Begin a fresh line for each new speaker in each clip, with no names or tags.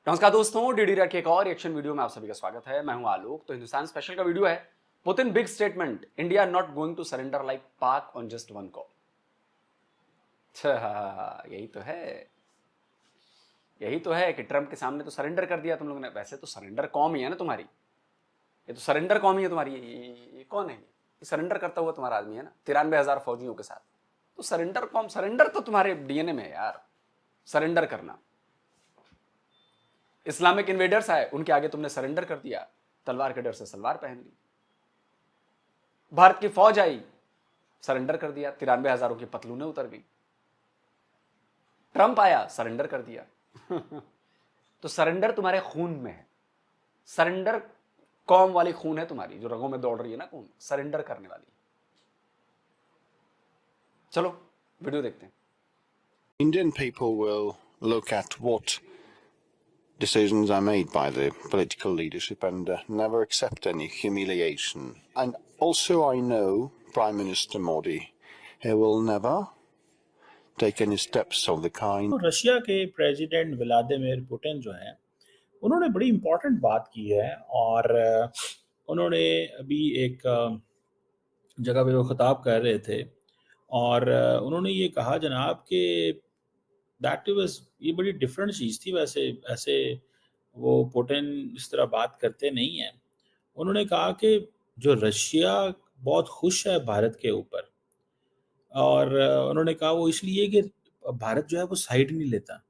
नमस्कार दोस्तों, DD rack के एक और रिएक्शन वीडियो में आप सभी का स्वागत है। मैं हूं आलोक। तो हिंदुस्तान स्पेशल का वीडियो है Putin big statement, India not going to surrender like Pak on just one call. यही तो है, यही तो है कि ट्रंप के सामने तो सरेंडर कर दिया तुम लोगों ने। वैसे तो सरेंडर कॉम ही है ना तुम्हारी, ये तो सरेंडर कॉम ही है तुम्हारी। ये कौन है? ये सरेंडर करता हुआ तुम्हारा आदमी है ना, 93,000 फौजियों के साथ। तो सरेंडर कॉम, सरेंडर तो तुम्हारे डीएनए में है यार, सरेंडर करना। इस्लामिक इन्वेडर्स आए, उनके आगे तुमने सरेंडर कर दिया, तलवार के डर से सलवार पहन ली। भारत की फौज आई, सरेंडर कर दिया, 93,000 की पतलूनें उतर गई। ट्रंप आया, सरेंडर कर दिया। तो सरेंडर तुम्हारे खून में है, सरेंडर कौम वाली खून है तुम्हारी, जो रगों में दौड़ रही है ना खून, सरेंडर करने वाली। चलो वीडियो देखते हैं।
Indian people will look at what decisions are made by the political leadership and never accept any humiliation. And also I know Prime Minister Modi, he will never take any steps of the kind.
तो Russia के president Vladimir Putin जो हैं, उन्होंने बड़ी important बात की है। और उन्होंने अभी एक जगह पे वो खिताब कर रहे थे और उन्होंने ये कहा जनाब कि दैट वाज, ये बड़ी डिफरेंट चीज़ थी। वैसे ऐसे वो पुतिन इस तरह बात करते नहीं हैं। उन्होंने कहा कि जो रशिया बहुत खुश है भारत के ऊपर, और उन्होंने कहा वो इसलिए कि भारत जो है वो साइड नहीं लेता,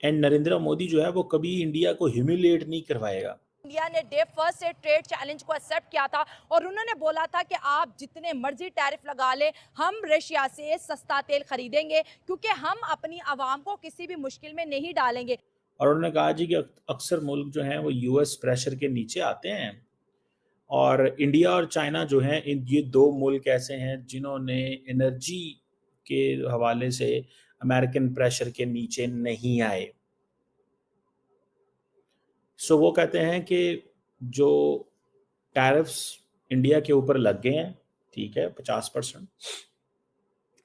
एंड नरेंद्र मोदी जो है वो कभी इंडिया को ह्यूमिलिएट नहीं करवाएगा।
इंडिया ने डे फर्स्ट से ट्रेड चैलेंज को एक्सेप्ट किया था और उन्होंने बोला था कि आप जितने मर्जी टैरिफ लगा लें, हम रशिया से सस्ता तेल खरीदेंगे क्योंकि हम अपनी आवाम को किसी भी मुश्किल में नहीं डालेंगे।
और उन्होंने कहा जी कि अक्सर मुल्क जो हैं वो यूएस प्रेशर के नीचे आते हैं, और इंडिया और चाइना जो हैं, ये दो मुल्क ऐसे हैं जिन्होंने एनर्जी के हवाले से अमेरिकन प्रेशर के नीचे नहीं आए। सो वो कहते हैं कि जो टैरिफ्स इंडिया के ऊपर लग गए हैं, ठीक है 50%,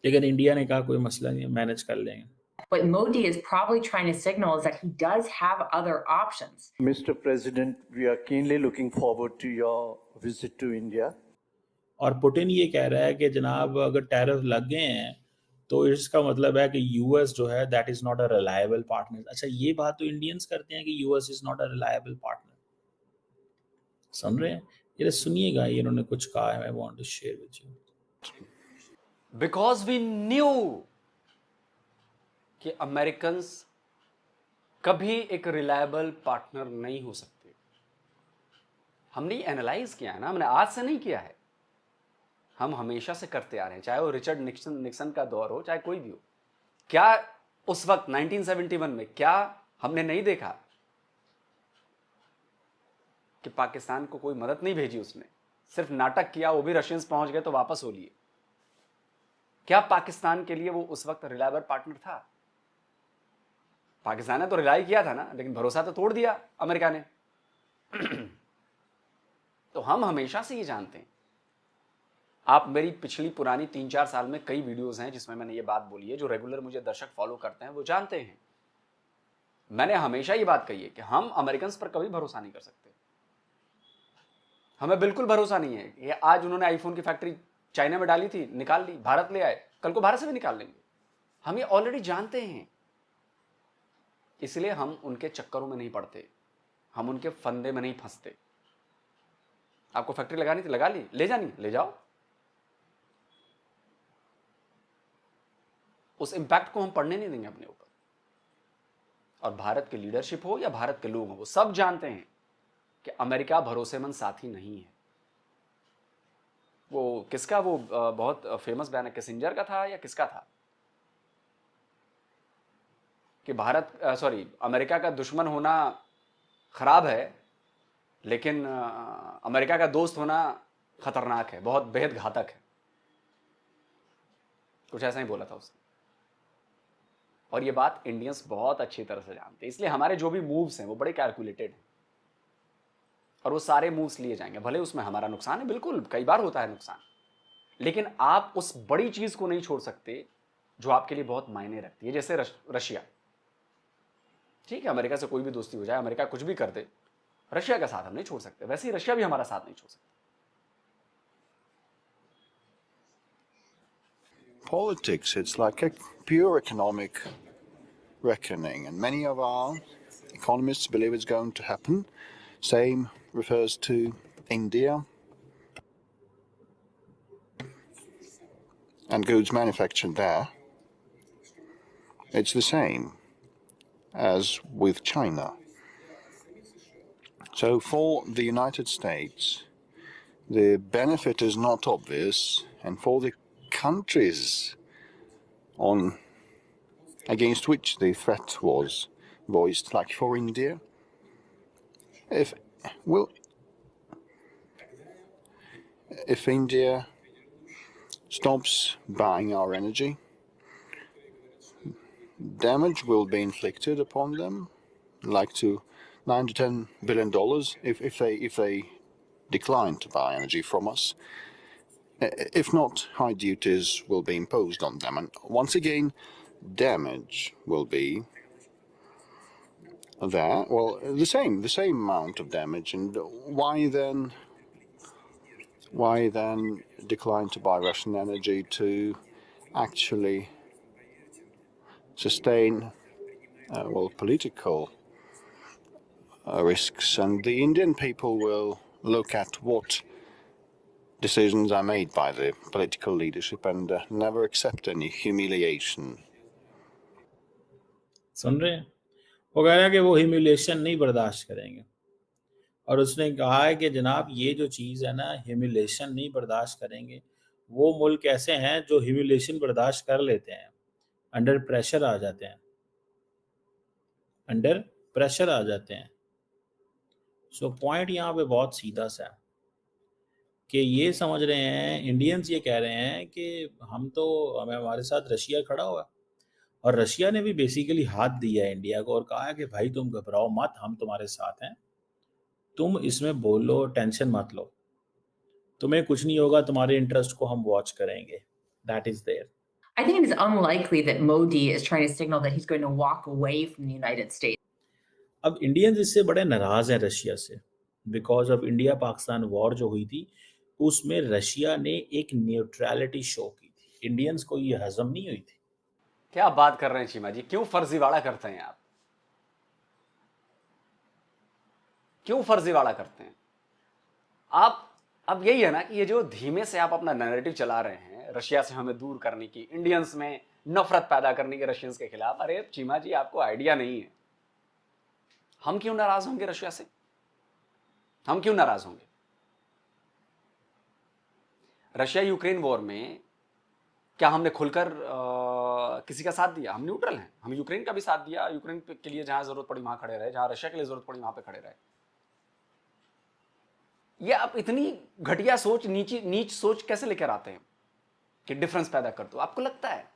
लेकिन इंडिया ने कहा कोई मसला नहीं, मैनेज कर लेंगे।
What Modi is probably trying to signal is that he does have other options.
Mr. President, we are keenly looking forward to your visit to India.
और पुतिन ये कह रहा है कि जनाब अगर टैरिफ लग गए हैं तो इसका मतलब है कि यूएस जो है that is not a reliable partner. अच्छा, ये बात तो इंडियंस करते हैं कि US is not a reliable partner. सुन रहे हैं? ये सुनिएगा, ये इन्होंने कुछ कहा है, I want to share with you.
Because we knew कि अमेरिकन्स कभी एक रिलायबल पार्टनर नहीं हो सकते। हमने एनालाइज किया है ना, हमने आज से नहीं किया है, हम हमेशा से करते आ रहे हैं। चाहे वो रिचर्ड निक्सन का दौर हो, चाहे कोई भी हो। क्या उस वक्त 1971 में क्या हमने नहीं देखा कि पाकिस्तान को कोई मदद नहीं भेजी उसने, सिर्फ नाटक किया, वो भी रशियंस पहुंच गए तो वापस हो लिए। क्या पाकिस्तान के लिए वो उस वक्त रिलायबल पार्टनर था? पाकिस्तान ने तो रिलाई किया था ना, लेकिन भरोसा तो तोड़ दिया अमेरिका ने। तो हम हमेशा से ये जानते हैं। आप मेरी पिछली पुरानी 3-4 साल में कई वीडियोस हैं जिसमें मैंने ये बात बोली है। जो रेगुलर मुझे दर्शक फॉलो करते हैं वो जानते हैं, मैंने हमेशा ये बात कही है कि हम अमेरिकन पर कभी भरोसा नहीं कर सकते। हमें बिल्कुल भरोसा नहीं है। ये आज उन्होंने आईफोन की फैक्ट्री चाइना में डाली थी, निकाल ली, भारत ले आए, कल को भारत से भी निकाल लेंगे। हम ये ऑलरेडी जानते हैं, इसलिए हम उनके चक्करों में नहीं पड़ते, हम उनके फंदे में नहीं फंसते। आपको फैक्ट्री लगानी थी, लगा ली, ले जानी ले जाओ। उस इंपैक्ट को हम पढ़ने नहीं देंगे अपने ऊपर। और भारत की लीडरशिप हो या भारत के लोग हो, वो सब जानते हैं कि अमेरिका भरोसेमंद साथी नहीं है। वो किसका, वो बहुत फेमस बयान है, किसिंजर का था या किसका था, कि अमेरिका का दुश्मन होना खराब है, लेकिन अमेरिका का दोस्त होना खतरनाक है, बहुत बेहद घातक है। कुछ ऐसा ही बोला था उसने। और ये बात इंडियंस बहुत अच्छी तरह से जानते हैं, इसलिए हमारे जो भी मूव्स हैं वो बड़े कैलकुलेटेड हैं और वो सारे मूव्स लिए जाएंगे। भले उसमें हमारा नुकसान है, बिल्कुल कई बार होता है नुकसान, लेकिन आप उस बड़ी चीज को नहीं छोड़ सकते जो आपके लिए बहुत मायने रखती है। जैसे रशिया, ठीक है, अमेरिका से कोई भी दोस्ती हो जाए, अमेरिका कुछ भी कर दे, रशिया का साथ हम नहीं छोड़ सकते, वैसे ही रशिया भी हमारा साथ नहीं छोड़ सकता।
Politics, it's like a pure economic reckoning, and many of our economists believe it's going to happen. Same refers to India and goods manufactured there. It's the same as with China. So for the United States, the benefit is not obvious, and for the countries on against which the threat was voiced, like for India, if India stops buying our energy, damage will be inflicted upon them, like to $9 to $10 billion if they decline to buy energy from us. If not, high duties will be imposed on them, and once again, damage will be there. Well, the same amount of damage. And why then decline to buy Russian energy to actually sustain political risks? And the Indian people will look at what decisions are made by the political leadership and never accept any humiliation.
सुन रहे हैं? वो कह रहा है कि वो humiliation नहीं बर्दाश्त करेंगे, और उसने कहा है कि जनाब ये जो चीज़ है ना, ह्यूमिलिएशन नहीं बर्दाश्त करेंगे। वो मुल्क ऐसे हैं जो ह्यूमिलिएशन बर्दाश्त कर लेते हैं, अंडर प्रेशर आ जाते हैं, अंडर प्रेशर आ जाते हैं। सो पॉइंट यहाँ पे बहुत सीधा सा है कि ये समझ रहे हैं, इंडियंस ये कह रहे हैं कि हमारे साथ रशिया खड़ा हुआ है, और रशिया ने भी बेसिकली हाथ दिया है इंडिया को और कहा है कि भाई तुम घबराओ मत, हम तुम्हारे साथ हैं, तुम इसमें बोलो, टेंशन मत लो, तुम्हें कुछ नहीं होगा, तुम्हारे इंटरेस्ट को हम वॉच करेंगे। That is there.
I think it is unlikely that Modi is trying to signal that he's going to walk away from the United States.
अब इंडियंस इससे बड़े नाराज हैं रशिया से, because of India Pakistan war जो हुई थी उसमें रशिया ने एक न्यूट्रलिटी शो की थी, इंडियंस को ये हजम नहीं हुई थी।
क्या बात कर रहे हैं चीमा जी, क्यों फर्जीवाड़ा करते हैं आप, क्यों फर्जीवाड़ा करते हैं आप? अब यही है ना कि ये जो धीमे से आप अपना नैरेटिव चला रहे हैं रशिया से हमें दूर करने की, इंडियंस में नफरत पैदा करने के रशियंस के खिलाफ। अरे चीमा जी, आपको आइडिया नहीं है, हम क्यों नाराज होंगे रशिया से? हम क्यों नाराज होंगे? रशिया यूक्रेन वॉर में क्या हमने खुलकर किसी का साथ दिया? हम न्यूट्रल हैं, हम यूक्रेन का भी साथ दिया, यूक्रेन के लिए जहां जरूरत पड़ी वहां खड़े रहे, जहां रशिया के लिए जरूरत पड़ी वहां पे खड़े रहे। ये आप इतनी घटिया सोच, नीच सोच कैसे लेकर आते हैं कि डिफरेंस पैदा कर दो? आपको लगता है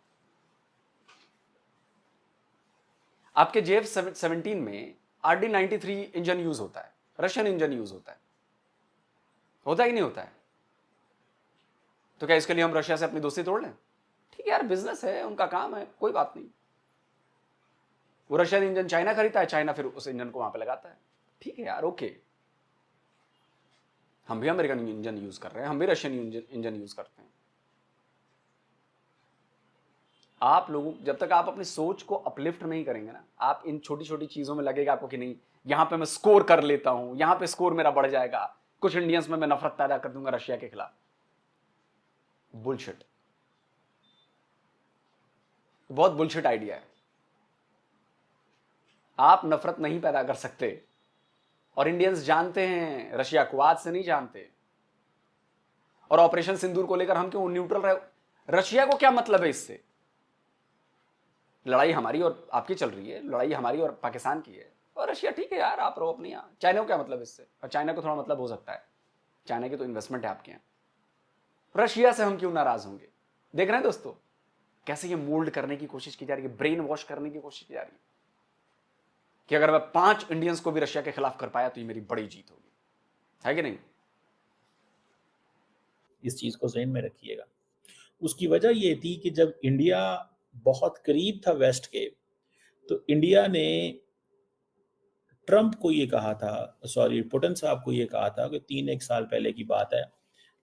आपके JF-17 में RD-93 इंजन यूज होता है, रशियन इंजन यूज होता है कि नहीं होता है? तो क्या इसके लिए हम रशिया से अपनी दोस्ती तोड़ लें? ठीक है यार, बिजनेस है, उनका काम है, कोई बात नहीं। वो रशियन इंजन चाइना खरीदता है, चाइना फिर उस इंजन को वहां पे लगाता है, ठीक है यार, ओके। हम भी अमेरिकन इंजन यूज कर रहे हैं, हम भी रशियन इंजन यूज करते हैं। आप लोगों, जब तक आप अपनी सोच को अपलिफ्ट नहीं करेंगे ना, आप इन छोटी छोटी चीजों में लगेगा आपको कि नहीं यहां पे मैं स्कोर कर लेता हूं, यहां पे स्कोर मेरा बढ़ जाएगा, कुछ इंडियंस में मैं नफरत पैदा कर दूंगा रशिया के खिलाफ। बुलशिट, बहुत बुलशिट आइडिया है। आप नफरत नहीं पैदा कर सकते, और इंडियंस जानते हैं रशिया को, आज से नहीं जानते। और ऑपरेशन सिंदूर को लेकर हम क्यों न्यूट्रल रहे? रशिया को क्या मतलब है इससे? लड़ाई हमारी और आपकी चल रही है, लड़ाई हमारी और पाकिस्तान की है, और रशिया ठीक है यार, आप रहो अपनी यहाँ। चाइना को क्या मतलब इससे? और चाइना को थोड़ा मतलब हो सकता है, चाइना की तो इन्वेस्टमेंट है आपके यहाँ। रशिया से हम क्यों नाराज होंगे? देख रहे हैं दोस्तों कैसे ये मोल्ड करने की कोशिश की जा रही है, ब्रेन वॉश करने की कोशिश की जा रही है कि अगर मैं 5 इंडियंस को भी रशिया के खिलाफ कर पाया तो ये मेरी बड़ी जीत होगी, है कि नहीं?
इस चीज को ज़हन में रखिएगा। उसकी वजह ये थी कि जब इंडिया बहुत करीब था वेस्ट के, तो इंडिया ने ट्रंप को ये कहा था, सॉरी पुतिन साहब को ये कहा था कि 3-1 साल पहले की बात है,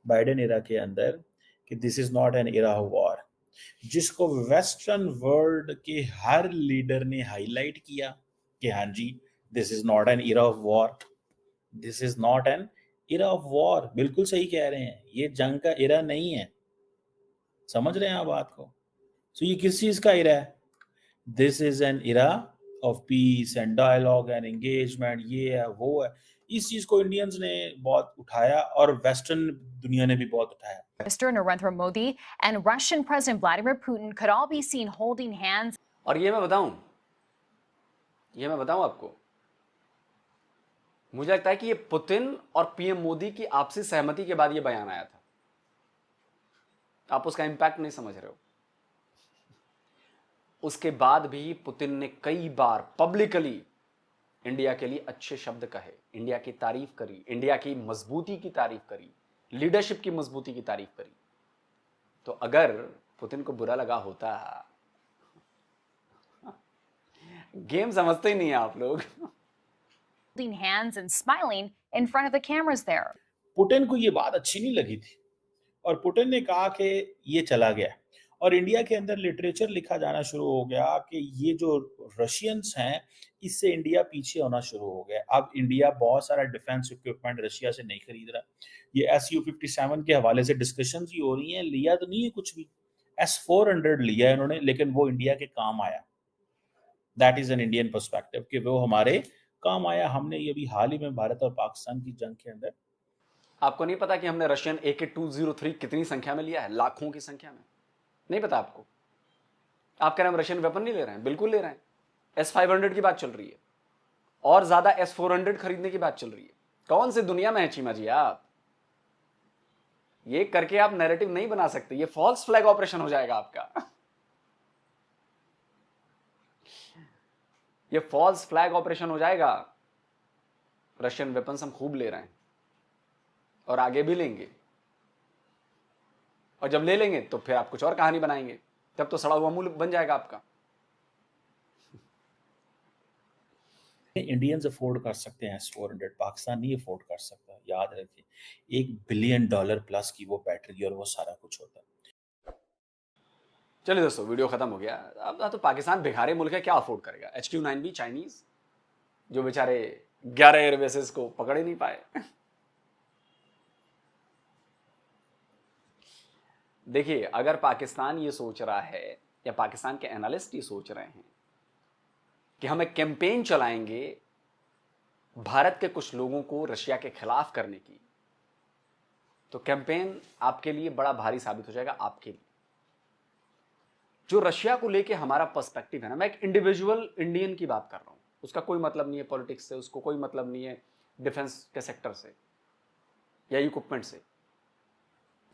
बाइडेन एरा के अंदर, कि this is not an era of war, जिसको वेस्टर्न वर्ल्ड के हर लीडर ने हाईलाइट किया कि हाँ जी, this is not an era of war, this is not an era of war. बिल्कुल सही कह रहे हैं, ये जंग का एरा नहीं है। समझ रहे हैं आप बात को? सो ये किस चीज का एरा है? This is an era of peace and dialogue and engagement, ये है वो है। इस चीज को इंडियंस ने बहुत उठाया और वेस्टर्न दुनिया ने भी बहुत उठाया।
Mr. Narendra Modi and Russian President Vladimir Putin could all be seen holding hands.
और ये मैं बताऊं आपको, मुझे लगता है कि ये पुतिन और पीएम मोदी की आपसी सहमति के बाद ये बयान आया था। आप उसका इंपैक्ट नहीं समझ रहे हो। उसके बाद भी पुतिन ने कई बार पब्लिकली इंडिया के लिए अच्छे शब्द कहे, इंडिया की तारीफ करी, इंडिया की मजबूती की तारीफ करी, लीडरशिप की मजबूती की तारीफ करी। तो अगर पुतिन को बुरा लगा होता, गेम समझते ही नहीं है आप लोग।
Holding hands and smiling in front of the cameras there.
Putin को ये बात अच्छी नहीं लगी थी और पुतिन ने कहा कि ये चला गया और इंडिया के अंदर लिटरेचर लिखा जाना शुरू हो गया कि ये जो रशियंस हैं इससे इंडिया पीछे होना शुरू हो गया। अब इंडिया बहुत सारा डिफेंस इक्विपमेंट रशिया से नहीं खरीद रहा। ये SU-57 के हवाले से डिस्कशंस ही हो रही हैं, लिया तो नहीं है कुछ भी। S-400 लिया है उन्होंने, लेकिन वो इंडिया के काम आया। That is an Indian perspective कि वो हमारे काम आया। हमने ये भी हाल ही में भारत और पाकिस्तान की जंग के अंदर,
आपको नहीं पता कि हमने रशियन AK-203 कितनी संख्या में लिया है? लाखों की संख्या में। नहीं पता आपको? आप कह रहे हैं हम रशियन वेपन नहीं ले रहे हैं? बिल्कुल ले रहे हैं। S-500 की बात चल रही है और ज्यादा S-400 खरीदने की बात चल रही है। कौन सी दुनिया में है चीमा जी आप? ये करके आप नैरेटिव नहीं बना सकते, ये फॉल्स फ्लैग ऑपरेशन हो जाएगा आपका। ये फॉल्स फ्लैग ऑपरेशन हो जाएगा। रशियन वेपन्स हम खूब ले रहे हैं और आगे भी लेंगे, और जब ले लेंगे तो फिर आप कुछ और कहानी बनाएंगे, तब तो सड़ा हुआ मुंह बन जाएगा आपका।
इंडियंस अफोर्ड कर सकते हैं S-400, पाकिस्तान नहीं अफोर्ड कर सकता। याद रखिए, $1 बिलियन प्लस की वो बैटरी और वो सारा कुछ होता है।
चलिए दोस्तों, वीडियो खत्म हो गया। अब तो पाकिस्तान भिखारी मुल्क है, क्या अफोर्ड करेगा? HQ-9B चाइनीज, जो बेचारे 11 एयरबेसेस को पकड़ ही नहीं पाए। देखिए, अगर पाकिस्तान ये सोच रहा है या पाकिस्तान के एनालिस्ट ये सोच रहे हैं कि हम एक कैंपेन चलाएंगे भारत के कुछ लोगों को रशिया के खिलाफ करने की, तो कैंपेन आपके लिए बड़ा भारी साबित हो जाएगा। आपके लिए जो रशिया को लेके हमारा पर्सपेक्टिव है ना, मैं एक इंडिविजुअल इंडियन की बात कर रहा हूं, उसका कोई मतलब नहीं है पॉलिटिक्स से, उसको कोई मतलब नहीं है डिफेंस के सेक्टर से या इक्विपमेंट से।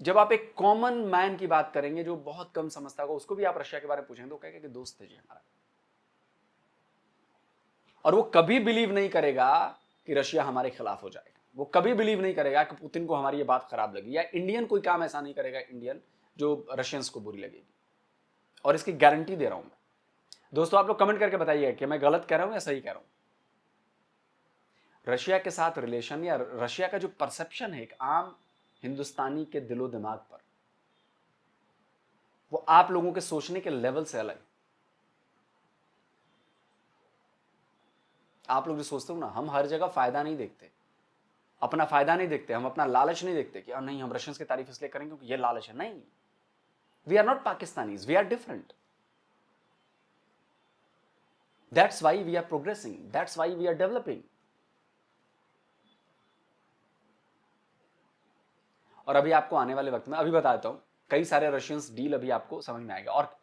जब आप एक कॉमन मैन की बात करेंगे जो बहुत कम समझता होगा, उसको भी आप रशिया के बारे में पूछेंगे तो कहेगा कि दोस्त है जी हमारा, और वो कभी बिलीव नहीं करेगा कि रशिया हमारे खिलाफ हो जाएगा। वो कभी बिलीव नहीं करेगा कि पुतिन को हमारी ये बात खराब लगी, या इंडियन कोई काम ऐसा नहीं करेगा इंडियन जो रशियंस को बुरी लगेगी। और इसकी गारंटी दे रहा हूं मैं। दोस्तों, आप लोग कमेंट करके बताइए कि मैं गलत कह रहा हूं या सही कह रहा हूं। रशिया के साथ रिलेशन या रशिया का जो परसेप्शन है एक आम हिंदुस्तानी के दिलो दिमाग पर, वो आप लोगों के सोचने के लेवल से अलग। आप लोग जो सोचते हो ना, हम हर जगह फायदा नहीं देखते, अपना फायदा नहीं देखते, हम अपना लालच नहीं देखते कि नहीं हम रशियंस की तारीफ इसलिए करेंगे क्योंकि ये लालच है। नहीं, we are not Pakistanis, we are different. That's why we are progressing, that's why we are developing. और अभी आपको आने वाले वक्त में, अभी बता देता हूं, कई सारे रशियंस डील अभी आपको समझ में आएगा। और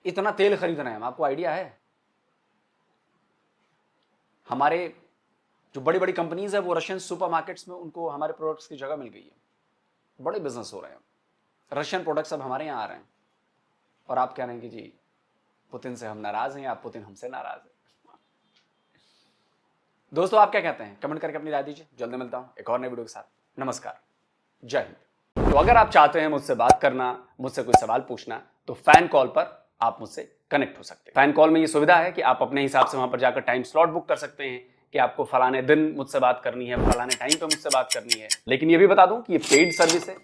इतना तेल खरीद रहे हैं हम, आपको आइडिया है? हमारे जो बड़ी बड़ी कंपनीज है वो रशियन सुपरमार्केट्स में उनको हमारे प्रोडक्ट्स की जगह मिल गई है, बड़े बिजनेस हो रहे हैं, रशियन प्रोडक्ट्स अब हमारे यहाँ आ रहे हैं। और आप कह रहे हैं कि जी पुतिन से हम नाराज हैं या पुतिन हमसे नाराज है। दोस्तों, आप क्या कहते हैं? कमेंट करके अपनी राय दीजिए। जल्दी मिलता हूं एक और नए वीडियो के साथ। नमस्कार, जय हिंद। तो अगर आप चाहते हैं मुझसे बात करना, मुझसे कोई सवाल पूछना, तो फैन कॉल पर आप मुझसे कनेक्ट हो सकते हैं। फैन कॉल में ये सुविधा है कि आप अपने हिसाब से वहां पर जाकर टाइम स्लॉट बुक कर सकते हैं कि आपको फलाने दिन मुझसे बात करनी है, फलाने टाइम पे मुझसे बात करनी है। लेकिन ये भी बता दूं कि ये पेड सर्विस है,